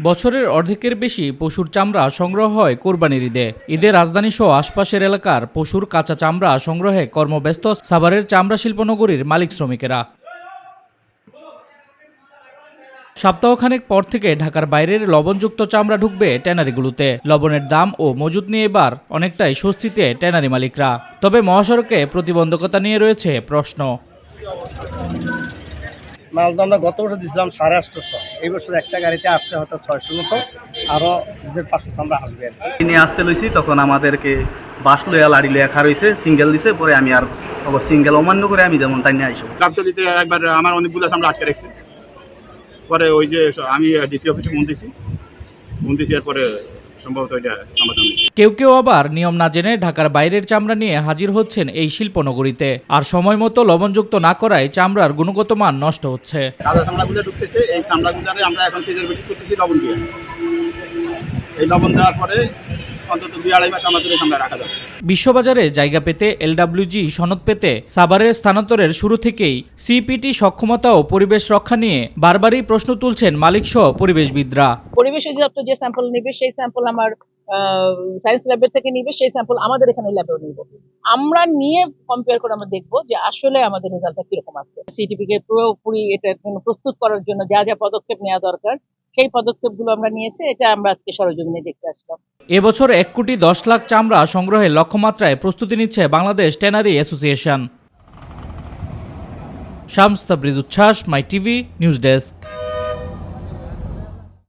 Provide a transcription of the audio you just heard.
বছরের অর্ধেকের বেশি পশুর চামড়া সংগ্রহ হয় কোরবানির ঈদে। ঈদে রাজধানী সহ আশপাশের এলাকার পশুর কাঁচা চামড়া সংগ্রহে কর্মব্যস্ত সাভারের চামড়া শিল্পনগরীর মালিক শ্রমিকেরা। সপ্তাহখানেক পর থেকে ঢাকার বাইরের লবণযুক্ত চামড়া ঢুকবে ট্যানারিগুলোতে। লবণের দাম ও মজুত নিয়ে এবার অনেকটাই স্বস্তিতে ট্যানারি মালিকরা। তবে মহাসড়কে প্রতিবন্ধকতা নিয়ে রয়েছে প্রশ্ন। মাল তো আমরা গত বছর দিয়েছিলাম 850, এই বছর একটা গাড়িতে আসছে হয়তো 600 মতো, আরও 500 আমরা আসবে। নিয়ে আসতে লইছি তখন আমাদেরকে বাস লইয়া লাড়ি লইয়া খা রয়েছে, সিঙ্গেল দিছে, পরে আমি আর সিঙ্গেল অমান্য করে আমি যেমন তাই নিয়ে আইসব। গাবতলিতে একবার আমার অনেকগুলো আমরা আটকে রাখছি, পরে ওই যে আমি ডিসি অফিসে ফোন দিছি এরপরে সম্ভবত ওইটা সমাধান। কেউ কেউ আবার নিয়ম না জেনে ঢাকার বাইরের চামড়া নিয়ে হাজির হচ্ছেন এই শিল্পনগরীতে। আর সময় মতো লবণযুক্ত না করায় চামড়ার গুণগত মান নষ্ট হচ্ছে। সাদা চামড়াগুলো ঢুকতেছে, এই চামড়াগুলোরে আমরা এখন প্রিজারভেটিভ করতেছি লবণ দিয়ে। এই লবণ দেওয়ার পরে অন্তত 2-2.5 মাস আমাদের এই চামড়া রাখা যাবে। বিশ্ববাজারে জায়গা পেতে LWG সনদ পেতে সাভারের স্থানান্তরের শুরু থেকেই সিপিটি সক্ষমতা ও পরিবেশ রক্ষা নিয়ে বারবারই প্রশ্ন তুলছেন মালিকসহ পরিবেশবিদরা। পরিবেশ অধিদপ্তর যে স্যাম্পল নেবে সেই স্যাম্পল আমার সায়েন্স ল্যাবের থেকে নিবে, সেই স্যাম্পল আমাদের এখানে ল্যাবেও নিব। আমরা নিয়ে কম্পেয়ার করে আমরা দেখবো যে আসলে আমাদের রেজাল্টটা কিরকম আসছে। সিটিপিকে পুরোপুরি এটার জন্য প্রস্তুত করার জন্য যা যা পদক্ষেপ নেওয়া দরকার সেই পদক্ষেপগুলো আমরা নিয়েছি। এটা আমরা আজকে সরেজমিনে দেখতে আসলাম। এবছর 1,10,00,000 চামড়া সংগ্রহের লক্ষ্যমাত্রায় প্রস্তুতি নিচ্ছে Bangladesh tannery association. Shams Tabriz উচ্ছ্বাস, মাই টিভি নিউজ ডেস্ক।